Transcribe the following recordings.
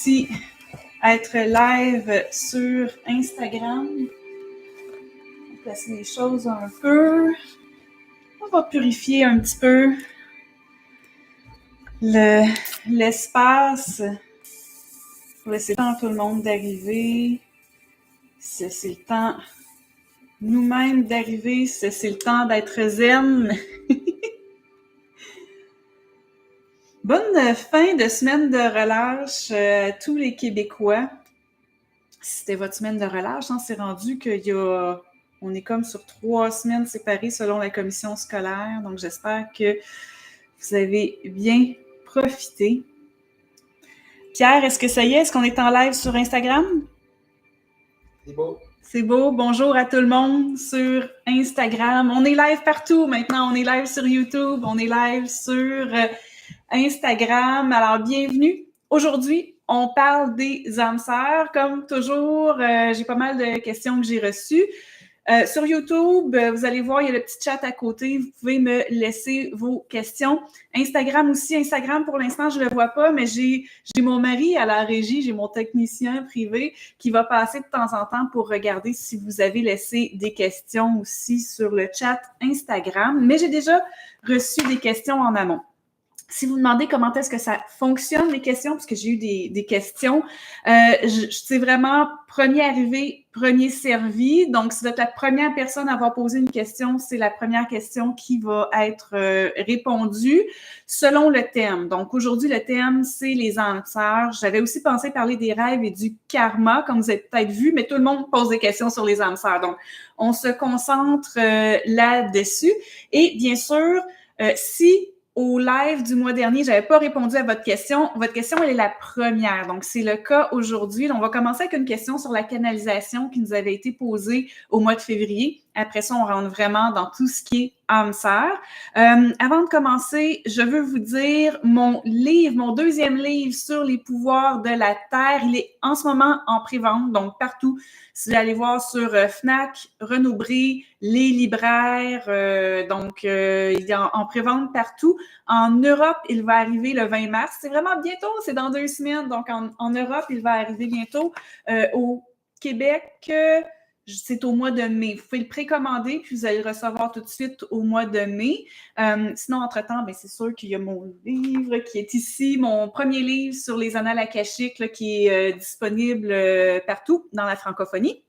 aussi être live sur Instagram. On va placer les choses un peu. On va purifier un petit peu l'espace pour laisser le temps à tout le monde d'arriver. Si c'est le temps nous-mêmes d'arriver, si c'est le temps d'être zen. Bonne fin de semaine de relâche à tous les Québécois. C'était votre semaine de relâche, hein? C'est rendu on est comme sur 3 semaines séparées selon la commission scolaire. Donc, j'espère que vous avez bien profité. Pierre, est-ce que ça y est? Est-ce qu'on est en live sur Instagram? C'est beau. C'est beau. Bonjour à tout le monde sur Instagram. On est live partout maintenant. On est live sur YouTube. On est live sur Instagram. Alors, bienvenue. Aujourd'hui, on parle des âmes sœurs. Comme toujours, j'ai pas mal de questions que j'ai reçues. Sur YouTube, vous allez voir, il y a le petit chat à côté. Vous pouvez me laisser vos questions. Instagram aussi. Instagram, pour l'instant, je ne le vois pas, mais j'ai mon mari à la régie, j'ai mon technicien privé qui va passer de temps en temps pour regarder si vous avez laissé des questions aussi sur le chat Instagram. Mais j'ai déjà reçu des questions en amont. Si vous demandez comment est-ce que ça fonctionne, les questions, parce que j'ai eu des questions, c'est vraiment premier arrivé, premier servi. Donc, si vous êtes la première personne à avoir posé une question, c'est la première question qui va être répondue selon le thème. Donc, aujourd'hui, le thème, c'est les âmes sœurs. J'avais aussi pensé parler des rêves et du karma, comme vous avez peut-être vu, mais tout le monde pose des questions sur les âmes sœurs. Donc, on se concentre là-dessus. Et bien sûr, si au live du mois dernier, j'avais pas répondu à votre question. Votre question, elle est la première. Donc, c'est le cas aujourd'hui. Donc, on va commencer avec une question sur la canalisation qui nous avait été posée au mois de février. Après ça, on rentre vraiment dans tout ce qui est âme sœur. Avant de commencer, je veux vous dire mon deuxième livre sur les pouvoirs de la Terre, il est en ce moment en pré-vente, donc partout. Si vous allez voir sur Fnac, Renaud-Bré, les libraires, il est en pré-vente partout. En Europe, il va arriver le 20 mars. C'est vraiment bientôt, c'est dans 2 semaines. Donc, en Europe, il va arriver bientôt. Au Québec, c'est au mois de mai. Vous pouvez le précommander, puis vous allez le recevoir tout de suite au mois de mai. Sinon, entre-temps, c'est sûr qu'il y a mon livre qui est ici, mon premier livre sur les annales akashiques là, qui est disponible partout dans la francophonie.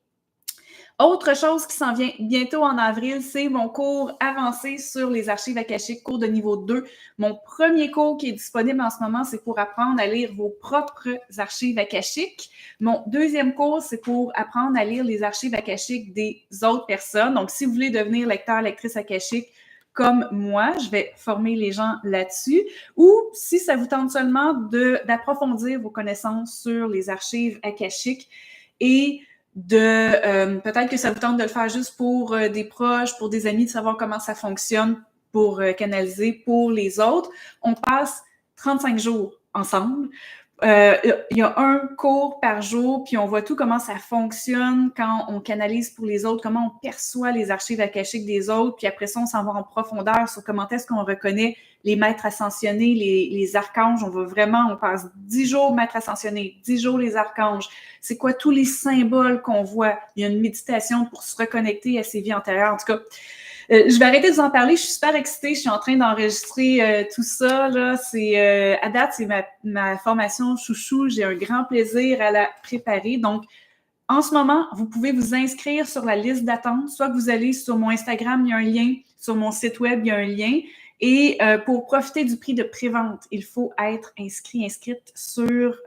Autre chose qui s'en vient bientôt en avril, c'est mon cours avancé sur les archives akashiques, cours de niveau 2. Mon premier cours qui est disponible en ce moment, c'est pour apprendre à lire vos propres archives akashiques. Mon deuxième cours, c'est pour apprendre à lire les archives akashiques des autres personnes. Donc, si vous voulez devenir lecteur, lectrice akashique comme moi, je vais former les gens là-dessus. Ou si ça vous tente seulement d'approfondir vos connaissances sur les archives akashiques et peut-être que ça vous tente de le faire juste pour des proches, pour des amis, de savoir comment ça fonctionne pour canaliser pour les autres. On passe 35 jours ensemble. Il y a un cours par jour, puis on voit tout comment ça fonctionne quand on canalise pour les autres, comment on perçoit les archives akashiques des autres, puis après ça, on s'en va en profondeur sur comment est-ce qu'on reconnaît les maîtres ascensionnés, les archanges. On passe 10 jours maîtres ascensionnés, 10 jours les archanges. C'est quoi tous les symboles qu'on voit? Il y a une méditation pour se reconnecter à ses vies antérieures. En tout cas, je vais arrêter de vous en parler. Je suis super excitée. Je suis en train d'enregistrer tout ça. Là. À date, c'est ma formation chouchou. J'ai un grand plaisir à la préparer. Donc, en ce moment, vous pouvez vous inscrire sur la liste d'attente. Soit que vous allez sur mon Instagram, il y a un lien. Sur mon site web, il y a un lien. Et pour profiter du prix de prévente, il faut être inscrite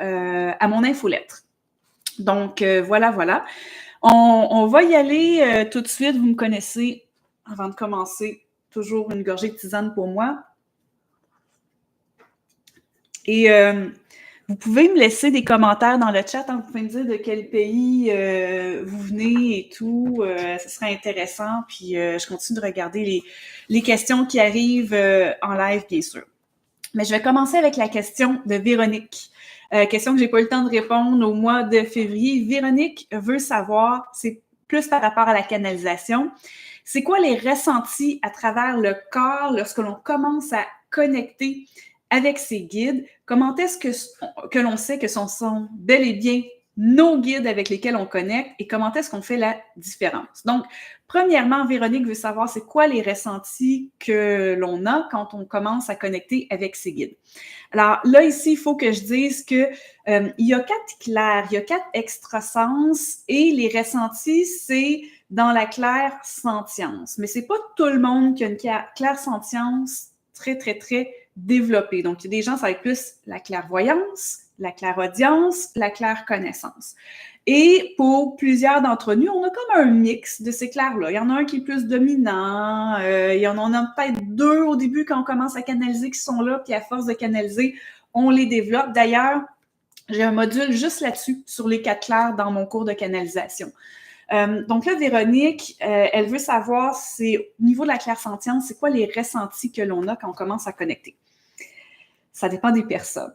à mon infolettre. Donc, voilà. On va y aller tout de suite. Vous me connaissez. Avant de commencer, toujours une gorgée de tisane pour moi. Et vous pouvez me laisser des commentaires dans le chat. Vous pouvez me dire de quel pays vous venez et tout. Ce serait intéressant. Puis je continue de regarder les questions qui arrivent en live, bien sûr. Mais je vais commencer avec la question de Véronique. Question que j'ai pas eu le temps de répondre au mois de février. Véronique veut savoir, c'est plus par rapport à la canalisation, c'est quoi les ressentis à travers le corps lorsque l'on commence à connecter avec ses guides, comment est-ce que l'on sait que ce sont bel et bien nos guides avec lesquels on connecte et comment est-ce qu'on fait la différence. Donc, premièrement, Véronique veut savoir c'est quoi les ressentis que l'on a quand on commence à connecter avec ses guides. Alors là, ici, il faut que je dise que il y a 4 clairs, il y a 4 extrasens et les ressentis, c'est dans la claire sentience. Mais c'est pas tout le monde qui a une claire sentience très, très, très développée. Donc, il y a des gens, ça va être plus la clairvoyance, la clairaudience, la claire-connaissance. Et pour plusieurs d'entre nous, on a comme un mix de ces clairs-là. Il y en a un qui est plus dominant, il y en a peut-être 2 au début quand on commence à canaliser qui sont là, puis à force de canaliser, on les développe. D'ailleurs, j'ai un module juste là-dessus, sur les 4 clairs dans mon cours de canalisation. Donc là, Véronique, elle veut savoir, c'est au niveau de la clairsentience, c'est quoi les ressentis que l'on a quand on commence à connecter. Ça dépend des personnes.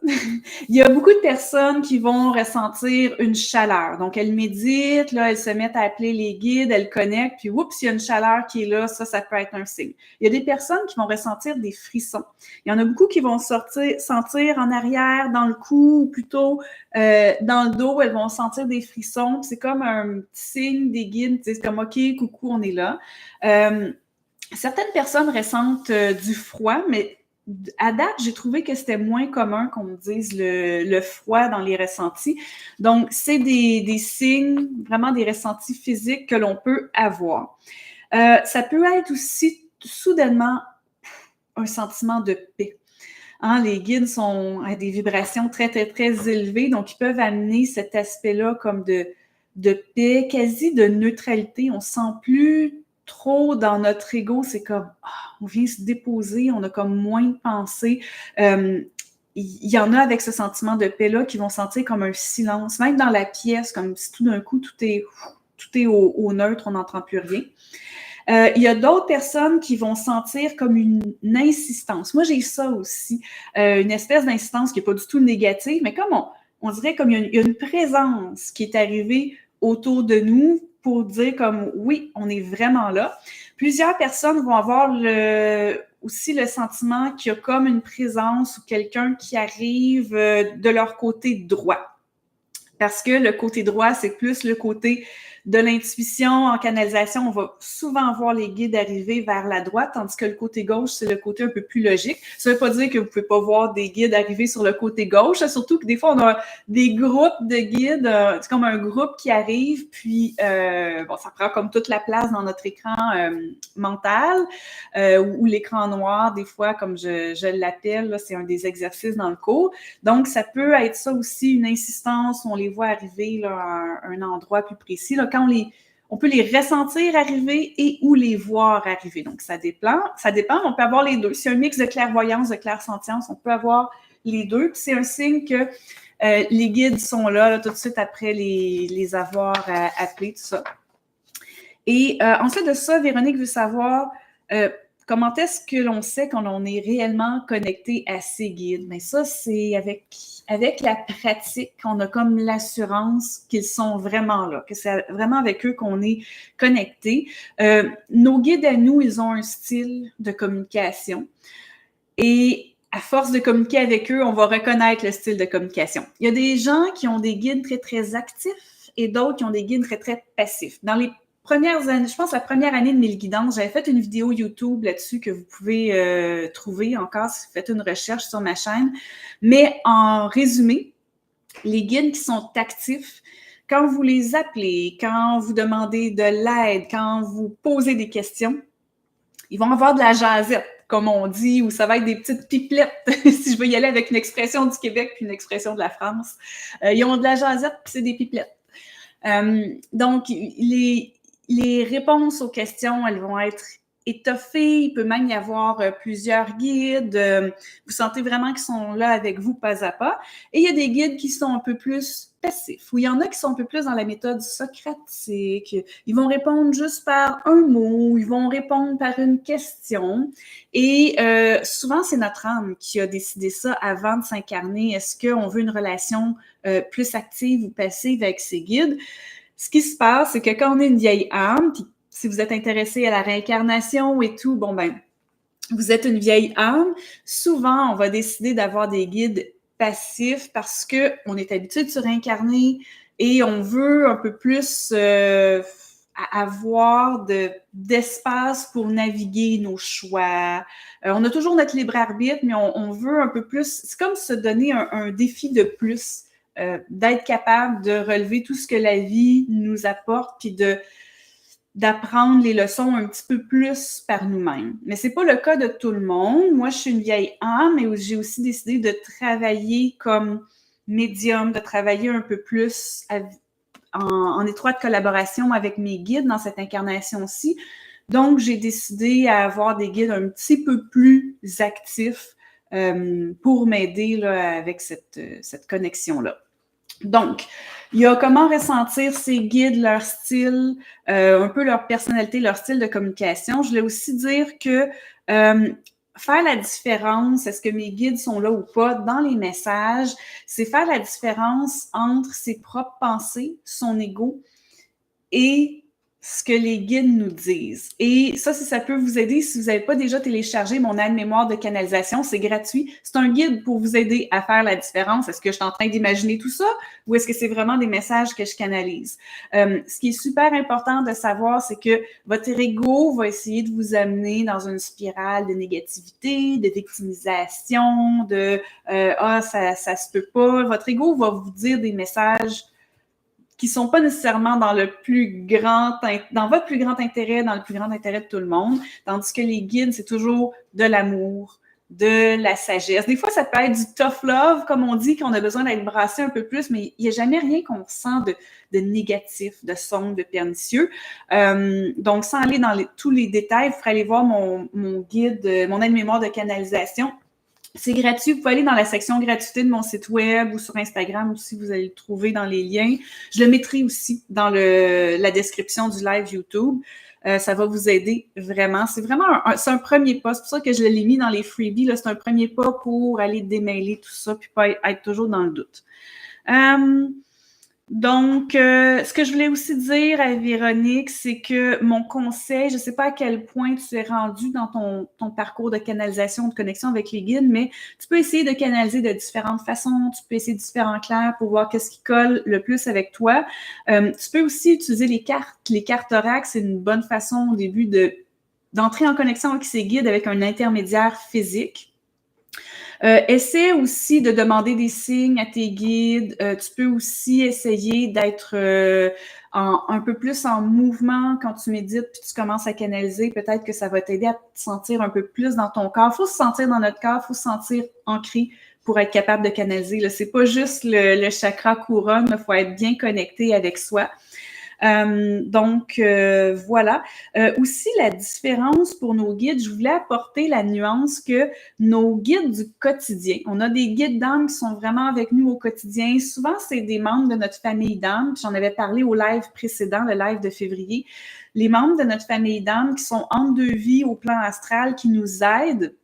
Il y a beaucoup de personnes qui vont ressentir une chaleur. Donc, elles méditent, là, elles se mettent à appeler les guides, elles connectent, puis oups, il y a une chaleur qui est là, ça peut être un signe. Il y a des personnes qui vont ressentir des frissons. Il y en a beaucoup qui vont sentir en arrière, dans le cou, ou plutôt dans le dos, elles vont sentir des frissons. C'est comme un petit signe des guides, c'est comme « OK, coucou, on est là ». Certaines personnes ressentent du froid, mais à date, j'ai trouvé que c'était moins commun qu'on me dise le froid dans les ressentis. Donc, c'est des signes, vraiment des ressentis physiques que l'on peut avoir. Ça peut être aussi soudainement un sentiment de paix. Hein, les guides sont à des vibrations très, très, très élevées, donc ils peuvent amener cet aspect-là comme de paix, quasi de neutralité. On se sent plus trop dans notre ego, c'est comme on vient se déposer, on a comme moins de pensées. Il y en a avec ce sentiment de paix-là qui vont sentir comme un silence, même dans la pièce, comme si tout d'un coup tout est au neutre, on n'entend plus rien. Il y a d'autres personnes qui vont sentir comme une insistance. Moi, j'ai ça aussi, une espèce d'insistance qui n'est pas du tout négative, mais comme on dirait comme il y a une présence qui est arrivée autour de nous pour dire comme oui, on est vraiment là. Plusieurs personnes vont avoir aussi le sentiment qu'il y a comme une présence ou quelqu'un qui arrive de leur côté droit. Parce que le côté droit, c'est plus le côté de l'intuition. En canalisation, on va souvent voir les guides arriver vers la droite, tandis que le côté gauche, c'est le côté un peu plus logique. Ça ne veut pas dire que vous ne pouvez pas voir des guides arriver sur le côté gauche, surtout que des fois, on a des groupes de guides, c'est comme un groupe qui arrive, puis ça prend comme toute la place dans notre écran mental, ou l'écran noir, des fois, comme je l'appelle, là, c'est un des exercices dans le cours. Donc, ça peut être ça aussi, une insistance, on les voit arriver là, à un endroit plus précis. Là, quand on peut les ressentir arriver et ou les voir arriver. Donc, ça dépend. On peut avoir les deux. C'est un mix de clairvoyance, de clairsentience. On peut avoir les deux. Puis c'est un signe que les guides sont là, tout de suite après les avoir appelés, tout ça. Et ensuite de ça, Véronique veut savoir comment est-ce que l'on sait quand on est réellement connecté à ses guides? Bien, ça, c'est avec la pratique qu'on a comme l'assurance qu'ils sont vraiment là, que c'est vraiment avec eux qu'on est connecté. Nos guides à nous, ils ont un style de communication. Et à force de communiquer avec eux, on va reconnaître le style de communication. Il y a des gens qui ont des guides très, très actifs et d'autres qui ont des guides très, très passifs. Dans les premières années, je pense la première année de mes guidances, j'avais fait une vidéo YouTube là-dessus que vous pouvez trouver encore si vous faites une recherche sur ma chaîne. Mais en résumé, les guides qui sont actifs, quand vous les appelez, quand vous demandez de l'aide, quand vous posez des questions, ils vont avoir de la jasette, comme on dit, ou ça va être des petites pipelettes, si je veux y aller avec une expression du Québec puis une expression de la France. Ils ont de la jasette puis c'est des pipelettes. Donc, les réponses aux questions, elles vont être étoffées. Il peut même y avoir plusieurs guides. Vous sentez vraiment qu'ils sont là avec vous pas à pas. Et il y a des guides qui sont un peu plus passifs, ou il y en a qui sont un peu plus dans la méthode socratique. Ils vont répondre juste par un mot, ils vont répondre par une question. Et souvent, c'est notre âme qui a décidé ça avant de s'incarner. Est-ce qu'on veut une relation plus active ou passive avec ses guides? Ce qui se passe, c'est que quand on est une vieille âme, puis si vous êtes intéressé à la réincarnation et tout, bon ben, vous êtes une vieille âme, souvent, on va décider d'avoir des guides passifs parce qu'on est habitué de se réincarner et on veut un peu plus avoir d'espace pour naviguer nos choix. On a toujours notre libre arbitre, mais on veut un peu plus. C'est comme se donner un défi de plus, d'être capable de relever tout ce que la vie nous apporte, puis d'apprendre les leçons un petit peu plus par nous-mêmes. Mais c'est pas le cas de tout le monde. Moi, je suis une vieille âme, mais j'ai aussi décidé de travailler comme médium, de travailler un peu plus en étroite collaboration avec mes guides dans cette incarnation-ci. Donc, j'ai décidé à avoir des guides un petit peu plus actifs pour m'aider là, avec cette connexion-là. Donc, il y a comment ressentir ces guides, leur style, un peu leur personnalité, leur style de communication. Je voulais aussi dire que faire la différence, est-ce que mes guides sont là ou pas, dans les messages, c'est faire la différence entre ses propres pensées, son ego et ce que les guides nous disent. Et ça, si ça peut vous aider, si vous n'avez pas déjà téléchargé mon aide-mémoire de canalisation, c'est gratuit. C'est un guide pour vous aider à faire la différence. Est-ce que je suis en train d'imaginer tout ça ou est-ce que c'est vraiment des messages que je canalise? Ce qui est super important de savoir, c'est que votre ego va essayer de vous amener dans une spirale de négativité, de victimisation, ça se peut pas. Votre ego va vous dire des messages qui sont pas nécessairement dans votre plus grand intérêt, dans le plus grand intérêt de tout le monde, tandis que les guides, c'est toujours de l'amour, de la sagesse. Des fois, ça peut être du tough love, comme on dit, qu'on a besoin d'être brassé un peu plus, mais il n'y a jamais rien qu'on sent de négatif, de sombre, de pernicieux. Donc, sans aller dans tous les détails, vous pourrez aller voir mon guide, mon aide-mémoire de canalisation. C'est gratuit. Vous pouvez aller dans la section gratuité de mon site web ou sur Instagram aussi, vous allez le trouver dans les liens. Je le mettrai aussi dans la description du live YouTube. Ça va vous aider vraiment. C'est vraiment c'est un premier pas. C'est pour ça que je l'ai mis dans les freebies. Là, c'est un premier pas pour aller démêler tout ça puis pas être toujours dans le doute. Donc, ce que je voulais aussi dire à Véronique, c'est que mon conseil, je ne sais pas à quel point tu es rendu dans ton parcours de canalisation, de connexion avec les guides, mais tu peux essayer de canaliser de différentes façons, tu peux essayer différents clairs pour voir qu'est-ce qui colle le plus avec toi. Tu peux aussi utiliser les cartes. Les cartes oracle, c'est une bonne façon au début d'entrer en connexion avec ces guides avec un intermédiaire physique. Essaie aussi de demander des signes à tes guides. Tu peux aussi essayer d'être un peu plus en mouvement quand tu médites puis tu commences à canaliser. Peut-être que ça va t'aider à te sentir un peu plus dans ton corps. Il faut se sentir dans notre corps, il faut se sentir ancré pour être capable de canaliser. Ce n'est pas juste le chakra couronne, il faut être bien connecté avec soi. Voilà. Aussi, la différence pour nos guides, je voulais apporter la nuance que nos guides du quotidien, on a des guides d'âme qui sont vraiment avec nous au quotidien. Souvent, c'est des membres de notre famille d'âme. J'en avais parlé au live précédent, le live de février. Les membres de notre famille d'âme qui sont entre deux vies au plan astral, qui nous aident,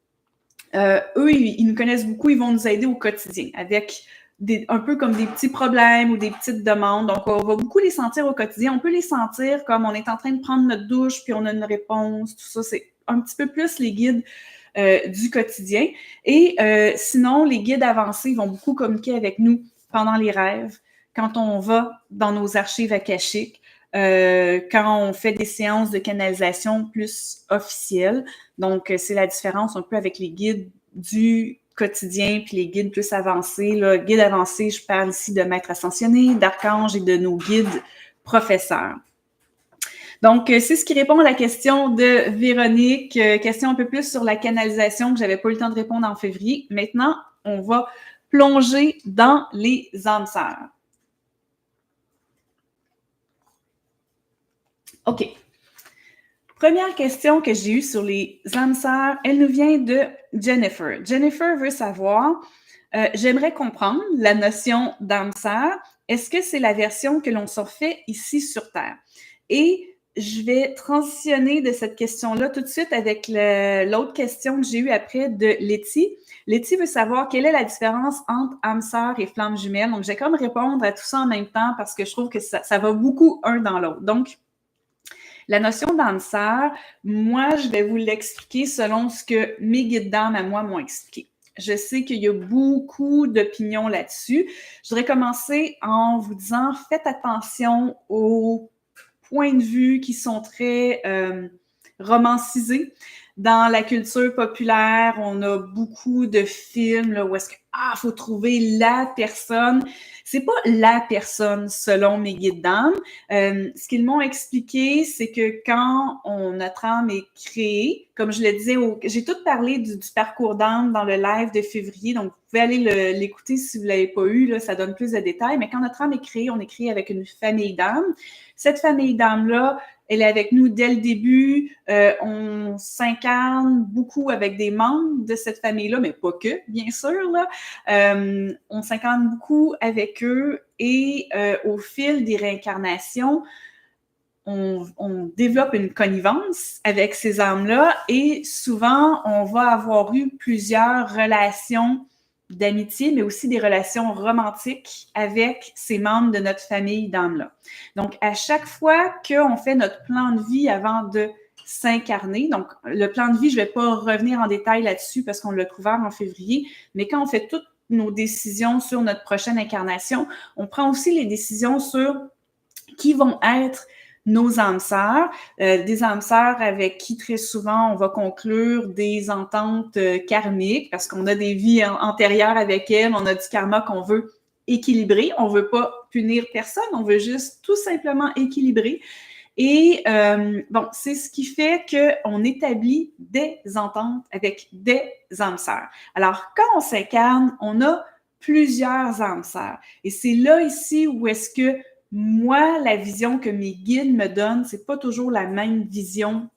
eux, ils nous connaissent beaucoup, ils vont nous aider au quotidien avec un peu comme des petits problèmes ou des petites demandes. Donc, on va beaucoup les sentir au quotidien. On peut les sentir comme on est en train de prendre notre douche, puis on a une réponse, tout ça. C'est un petit peu plus les guides du quotidien. Et sinon, les guides avancés vont beaucoup communiquer avec nous pendant les rêves, quand on va dans nos archives akashiques, quand on fait des séances de canalisation plus officielles. Donc, c'est la différence un peu avec les guides du quotidien, puis les guides plus avancés. Là, guides avancés, je parle ici de maîtres ascensionnés, d'archanges et de nos guides professeurs. Donc, c'est ce qui répond à la question de Véronique. Question un peu plus sur la canalisation que j'avais pas eu le temps de répondre en février. Maintenant, on va plonger dans les âmes sœurs. OK. Première question que j'ai eue sur les âmes sœurs, elle nous vient de Jennifer. Jennifer veut savoir, j'aimerais comprendre la notion d'âme sœur. Est-ce que c'est la version que l'on se fait ici sur Terre? Et je vais transitionner de cette question-là tout de suite avec l'autre question que j'ai eue après de Letty. Letty veut savoir quelle est la différence entre âme sœur et flamme jumelle. Donc, je vais comme répondre à tout ça en même temps parce que je trouve que ça va beaucoup un dans l'autre. Donc, La notion d'âme sœur, moi, je vais vous l'expliquer selon ce que mes guides d'âme à moi m'ont expliqué. Je sais qu'il y a beaucoup d'opinions là-dessus. Je voudrais commencer en vous disant, faites attention aux points de vue qui sont très romancisés. Dans la culture populaire, on a beaucoup de films là, où est-ce que faut trouver la personne. C'est pas la personne selon mes guides d'âme. Ce qu'ils m'ont expliqué, c'est que quand notre âme est créée, comme je le disais, j'ai tout parlé du parcours d'âme dans le live de février, donc vous pouvez aller l'écouter si vous ne l'avez pas eu, là, ça donne plus de détails, mais quand notre âme est créée, on est créé avec une famille d'âmes. Cette famille d'âmes-là, elle est avec nous dès le début. On s'incarne beaucoup avec des membres de cette famille-là, mais pas que, bien sûr. Là. On s'incarne beaucoup avec eux et au fil des réincarnations, on développe une connivence avec ces âmes-là et souvent, on va avoir eu plusieurs relations d'amitié, mais aussi des relations romantiques avec ces membres de notre famille d'âmes-là. Donc, à chaque fois qu'on fait notre plan de vie avant de s'incarner, donc le plan de vie, je ne vais pas revenir en détail là-dessus parce qu'on l'a couvert en février, mais quand on fait toutes nos décisions sur notre prochaine incarnation, on prend aussi les décisions sur qui vont être nos âmes sœurs, des âmes sœurs avec qui très souvent on va conclure des ententes karmiques parce qu'on a des vies antérieures avec elles, on a du karma qu'on veut équilibrer, on veut pas punir personne, on veut juste tout simplement équilibrer. Et bon, c'est ce qui fait qu'on établit des ententes avec des âmes sœurs. Alors, quand on s'incarne, on a plusieurs âmes sœurs. Et c'est là ici où est-ce que moi, la vision que mes guides me donnent, c'est pas toujours la même vision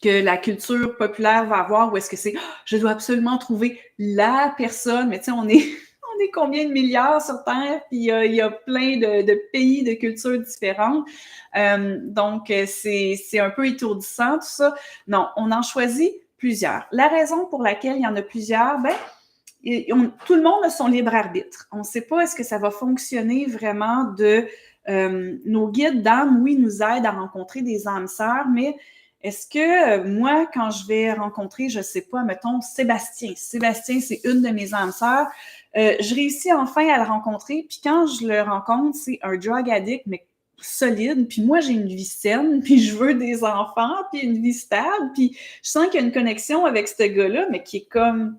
que la culture populaire va avoir, où est-ce que c'est je dois absolument trouver la personne, mais tu sais, on est combien de milliards sur Terre, puis il y a plein de pays, de cultures différentes. Donc, c'est un peu étourdissant, tout ça. Non, on en choisit plusieurs. La raison pour laquelle il y en a plusieurs, tout le monde a son libre arbitre. On ne sait pas est-ce que ça va fonctionner vraiment nos guides d'âme, oui, nous aident à rencontrer des âmes sœurs, mais est-ce que moi, quand je vais rencontrer, je ne sais pas, mettons, Sébastien, c'est une de mes âmes sœurs, je réussis enfin à le rencontrer, puis quand je le rencontre, c'est un drug addict, mais solide, puis moi, j'ai une vie saine, puis je veux des enfants, puis une vie stable, puis je sens qu'il y a une connexion avec ce gars-là, mais qui est comme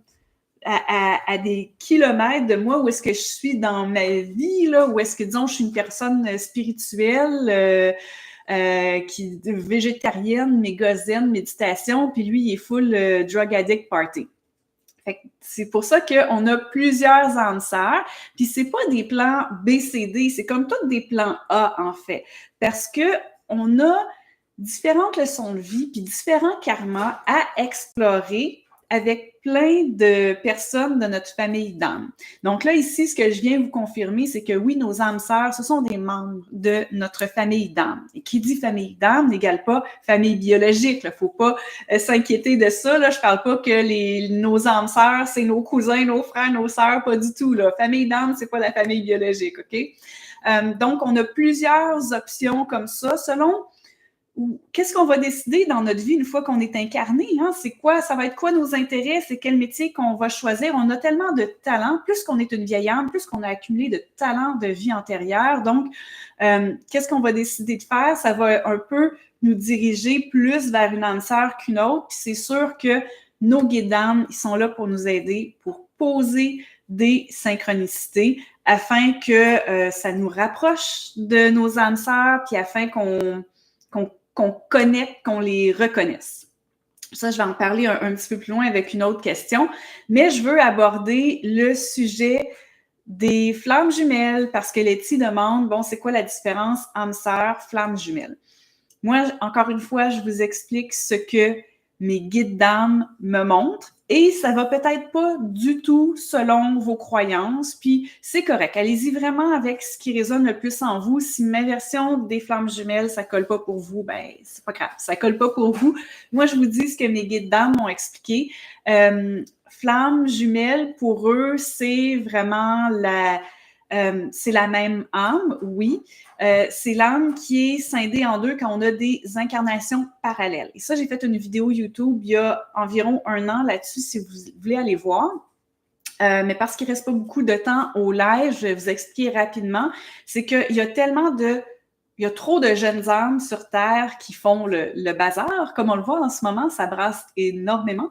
à des kilomètres de moi, où est-ce que je suis dans ma vie, là, où est-ce que, disons, je suis une personne spirituelle, qui est végétarienne, méga zen, méditation, puis lui, il est full drug addict party. C'est pour ça qu'on a plusieurs âmes sœurs, puis c'est pas des plans B, C, D, c'est comme tous des plans A, en fait, parce que on a différentes leçons de vie, puis différents karmas à explorer avec plein de personnes de notre famille d'âmes. Donc là, ici, ce que je viens vous confirmer, c'est que oui, nos âmes sœurs, ce sont des membres de notre famille d'âmes. Et qui dit famille d'âmes n'égale pas famille biologique. Il ne faut pas s'inquiéter de ça. Là. Je ne parle pas que nos âmes sœurs, c'est nos cousins, nos frères, nos sœurs, pas du tout. Là. Famille d'âmes, c'est pas la famille biologique, OK? Donc, on a plusieurs options comme ça, selon qu'est-ce qu'on va décider dans notre vie une fois qu'on est incarné? Hein? C'est quoi? Ça va être quoi nos intérêts? C'est quel métier qu'on va choisir? On a tellement de talents, plus qu'on est une vieille âme, plus qu'on a accumulé de talents de vie antérieure. Donc, qu'est-ce qu'on va décider de faire? Ça va un peu nous diriger plus vers une âme sœur qu'une autre. Puis c'est sûr que nos guides d'âme, ils sont là pour nous aider, pour poser des synchronicités afin que ça nous rapproche de nos âmes sœurs, puis afin qu'on connecte, qu'on les reconnaisse. Ça, je vais en parler un petit peu plus loin avec une autre question, mais je veux aborder le sujet des flammes jumelles parce que Letty demande, bon, c'est quoi la différence âme sœur, flamme jumelle? Moi, encore une fois, je vous explique ce que mes guides d'âme me montrent et ça va peut-être pas du tout selon vos croyances, puis c'est correct. Allez-y vraiment avec ce qui résonne le plus en vous. Si ma version des flammes jumelles, ça colle pas pour vous, ben c'est pas grave, ça colle pas pour vous. Moi, je vous dis ce que mes guides d'âme m'ont expliqué. Flammes jumelles, pour eux, c'est vraiment c'est la même âme, oui. C'est l'âme qui est scindée en deux quand on a des incarnations parallèles. Et ça, j'ai fait une vidéo YouTube il y a environ 1 an là-dessus, si vous voulez aller voir. Mais parce qu'il ne reste pas beaucoup de temps au live, je vais vous expliquer rapidement. C'est qu'il y a il y a trop de jeunes âmes sur Terre qui font le bazar. Comme on le voit en ce moment, ça brasse énormément.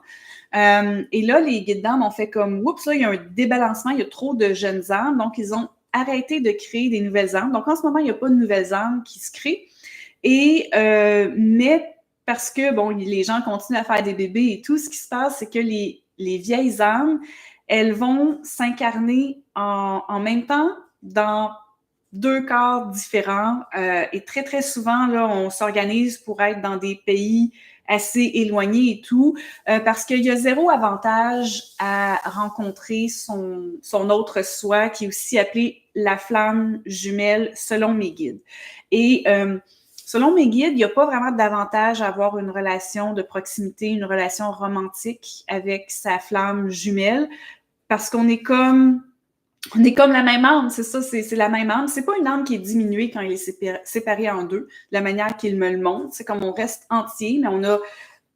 Et là, les guides d'âmes ont fait comme, oups, là, il y a un débalancement, il y a trop de jeunes âmes. Donc, ils ont arrêté de créer des nouvelles âmes. Donc, en ce moment, il n'y a pas de nouvelles âmes qui se créent. Mais parce que, bon, les gens continuent à faire des bébés et tout, ce qui se passe, c'est que les vieilles âmes, elles vont s'incarner en même temps dans 2 corps différents. Et très, très souvent, là, on s'organise pour être dans des pays assez éloignés et tout, parce qu'il y a 0 avantage à rencontrer son autre soi, qui est aussi appelé la flamme jumelle, selon mes guides. Et selon mes guides, il n'y a pas vraiment d'avantage à avoir une relation de proximité, une relation romantique avec sa flamme jumelle, parce qu'on est comme la même âme, c'est ça, c'est la même âme. C'est pas une âme qui est diminuée quand elle est séparée en deux, de la manière qu'il me le montre. C'est comme on reste entier, mais on a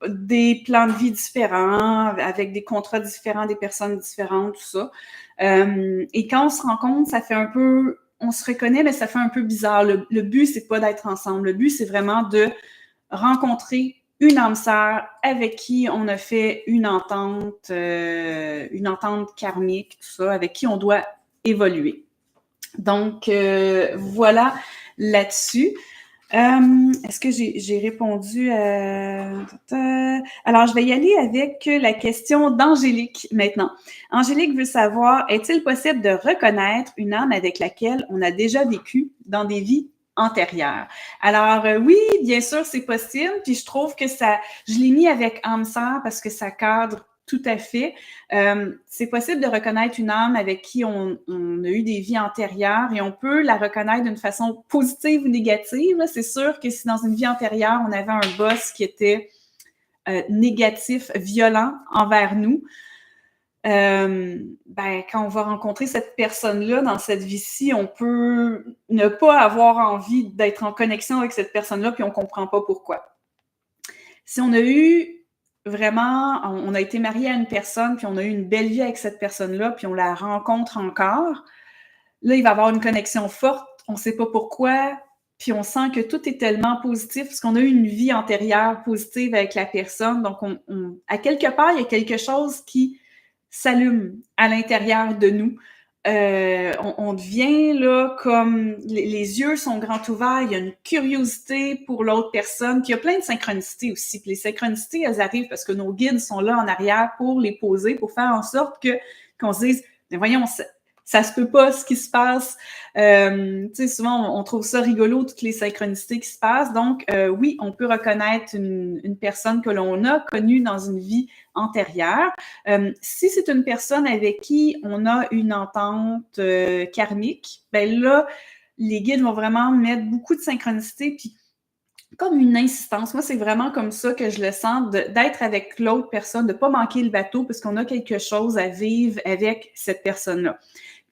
des plans de vie différents, avec des contrats différents, des personnes différentes, tout ça. Et quand on se rencontre, ça fait un peu... On se reconnaît, mais ça fait un peu bizarre. Le but, c'est pas d'être ensemble. Le but, c'est vraiment de rencontrer une âme sœur avec qui on a fait une entente karmique, tout ça, avec qui on doit évoluer. Donc, voilà là-dessus. Est-ce que j'ai répondu à... Alors, je vais y aller avec la question d'Angélique maintenant. Angélique veut savoir, est-il possible de reconnaître une âme avec laquelle on a déjà vécu dans des vies antérieures? Alors, oui, bien sûr, c'est possible. Puis, je trouve que je l'ai mis avec âme sœur parce que ça cadre tout à fait. C'est possible de reconnaître une âme avec qui on a eu des vies antérieures et on peut la reconnaître d'une façon positive ou négative. C'est sûr que si dans une vie antérieure, on avait un boss qui était négatif, violent envers nous, quand on va rencontrer cette personne-là dans cette vie-ci, on peut ne pas avoir envie d'être en connexion avec cette personne-là, puis on comprend pas pourquoi. Si on a eu vraiment, on a été marié à une personne, puis on a eu une belle vie avec cette personne-là, puis on la rencontre encore, là, il va y avoir une connexion forte, on ne sait pas pourquoi, puis on sent que tout est tellement positif, parce qu'on a eu une vie antérieure positive avec la personne, donc à quelque part, il y a quelque chose qui s'allume à l'intérieur de nous. On devient là comme les yeux sont grands ouverts, il y a une curiosité pour l'autre personne, puis il y a plein de synchronicités aussi. Puis les synchronicités, elles arrivent parce que nos guides sont là en arrière pour les poser, pour faire en sorte qu'on se dise, mais voyons, ça se peut pas ce qui se passe. Tu sais, souvent, on trouve ça rigolo, toutes les synchronicités qui se passent. Donc, oui, on peut reconnaître une personne que l'on a connue dans une vie antérieure. Si c'est une personne avec qui on a une entente karmique, ben là, les guides vont vraiment mettre beaucoup de synchronicité, puis comme une insistance. Moi, c'est vraiment comme ça que je le sens, d'être avec l'autre personne, de ne pas manquer le bateau parce qu'on a quelque chose à vivre avec cette personne-là.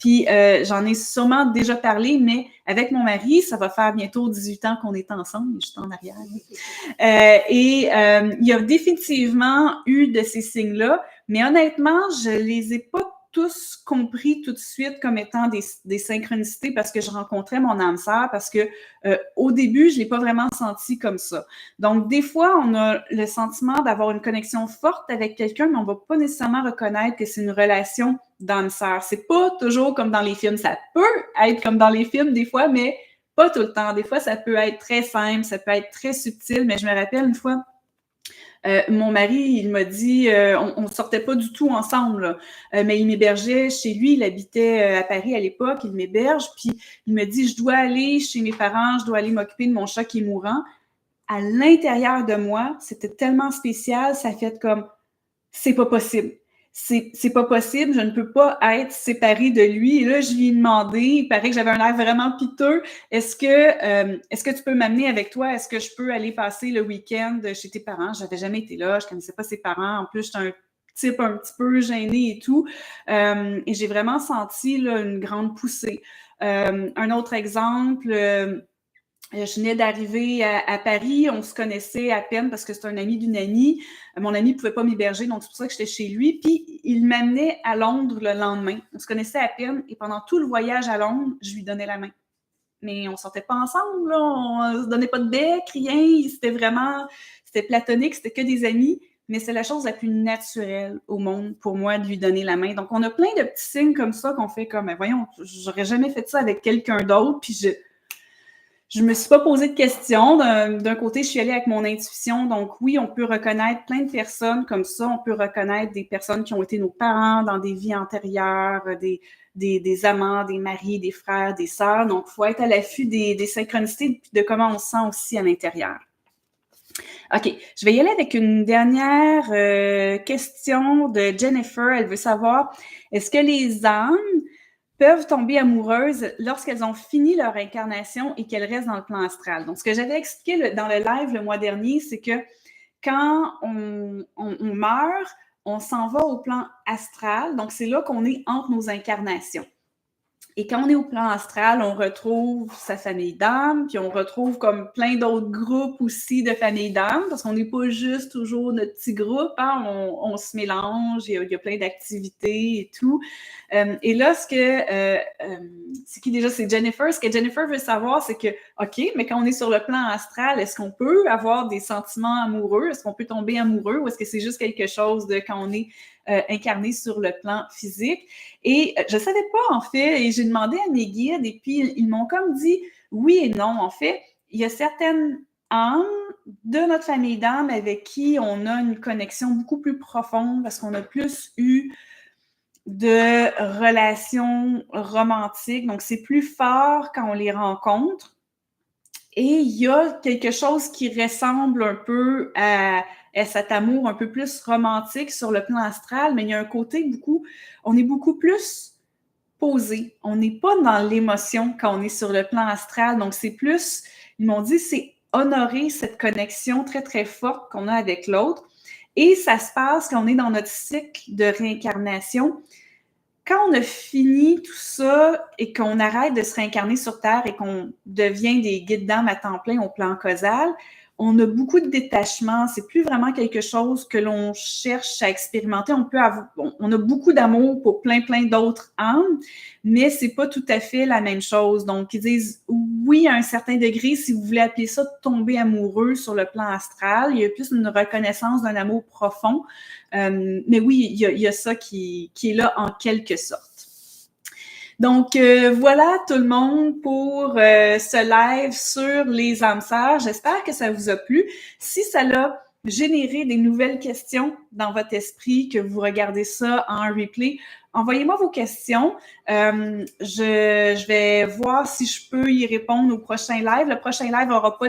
Puis, j'en ai sûrement déjà parlé, mais avec mon mari, ça va faire bientôt 18 ans qu'on est ensemble, juste en arrière. Il y a définitivement eu de ces signes-là, mais honnêtement, je les ai pas tous compris tout de suite comme étant des synchronicités parce que je rencontrais mon âme sœur, parce que au début, je l'ai pas vraiment senti comme ça. Donc, des fois, on a le sentiment d'avoir une connexion forte avec quelqu'un, mais on va pas nécessairement reconnaître que c'est une relation d'âme sœur. C'est pas toujours comme dans les films. Ça peut être comme dans les films des fois, mais pas tout le temps. Des fois, ça peut être très simple, ça peut être très subtil, mais je me rappelle une fois, mon mari, il m'a dit, on sortait pas du tout ensemble, mais il m'hébergeait chez lui, il habitait à Paris à l'époque, il m'héberge, puis il me dit, je dois aller chez mes parents, je dois aller m'occuper de mon chat qui est mourant. À l'intérieur de moi, c'était tellement spécial, ça fait comme, c'est pas possible. C'est pas possible, je ne peux pas être séparée de lui. Et là, je lui ai demandé, il paraît que j'avais un air vraiment piteux, est-ce que tu peux m'amener avec toi? Est-ce que je peux aller passer le week-end chez tes parents? J'avais jamais été là, je connaissais pas ses parents. En plus, j'étais un type un petit peu gêné et tout. Et j'ai vraiment senti là, une grande poussée. Un autre exemple, je venais d'arriver à Paris, on se connaissait à peine parce que c'est un ami d'une amie. Mon ami ne pouvait pas m'héberger, donc c'est pour ça que j'étais chez lui. Puis il m'amenait à Londres le lendemain. On se connaissait à peine et pendant tout le voyage à Londres, je lui donnais la main. Mais on sortait pas ensemble, là, on se donnait pas de bec, rien. C'était platonique, c'était que des amis. Mais c'est la chose la plus naturelle au monde pour moi de lui donner la main. Donc on a plein de petits signes comme ça qu'on fait comme, voyons, j'aurais jamais fait ça avec quelqu'un d'autre. Puis je me suis pas posé de questions. D'un côté, je suis allée avec mon intuition. Donc oui, on peut reconnaître plein de personnes comme ça. On peut reconnaître des personnes qui ont été nos parents dans des vies antérieures, des amants, des maris, des frères, des sœurs. Donc, il faut être à l'affût des synchronicités et de comment on se sent aussi à l'intérieur. OK, je vais y aller avec une dernière question de Jennifer. Elle veut savoir, est-ce que les âmes peuvent tomber amoureuses lorsqu'elles ont fini leur incarnation et qu'elles restent dans le plan astral? Donc, ce que j'avais expliqué dans le live le mois dernier, c'est que quand on meurt, on s'en va au plan astral. Donc, c'est là qu'on est entre nos incarnations. Et quand on est au plan astral, on retrouve sa famille d'âmes, puis on retrouve comme plein d'autres groupes aussi de familles d'âmes, parce qu'on n'est pas juste toujours notre petit groupe, hein, on se mélange, il y a plein d'activités et tout. Et là, c'est qui déjà? C'est Jennifer. Ce que Jennifer veut savoir, c'est que, OK, mais quand on est sur le plan astral, est-ce qu'on peut avoir des sentiments amoureux? Est-ce qu'on peut tomber amoureux? Ou est-ce que c'est juste quelque chose de quand on est incarné sur le plan physique? Et je ne savais pas, en fait, et j'ai demandé à mes guides, et puis ils m'ont comme dit oui et non. En fait, il y a certaines âmes de notre famille d'âmes avec qui on a une connexion beaucoup plus profonde parce qu'on a plus eu de relations romantiques. Donc, c'est plus fort quand on les rencontre. Et il y a quelque chose qui ressemble un peu à cet amour un peu plus romantique sur le plan astral, mais il y a un côté on est beaucoup plus posé. On n'est pas dans l'émotion quand on est sur le plan astral. Donc, c'est plus, ils m'ont dit, c'est honorer cette connexion très, très forte qu'on a avec l'autre. Et ça se passe quand on est dans notre cycle de réincarnation. Quand on a fini tout ça et qu'on arrête de se réincarner sur Terre et qu'on devient des guides d'âme à temps plein au plan causal, on a beaucoup de détachement. C'est plus vraiment quelque chose que l'on cherche à expérimenter. On a beaucoup d'amour pour plein d'autres âmes, mais c'est pas tout à fait la même chose. Donc, ils disent oui à un certain degré, si vous voulez appeler ça tomber amoureux sur le plan astral. Il y a plus une reconnaissance d'un amour profond. Mais oui, il y a ça qui est là en quelque sorte. Donc, voilà tout le monde pour ce live sur les âmes sœurs. J'espère que ça vous a plu. Si ça l'a généré des nouvelles questions dans votre esprit, que vous regardez ça en replay, envoyez-moi vos questions. Je vais voir si je peux y répondre au prochain live. Le prochain live n'aura pas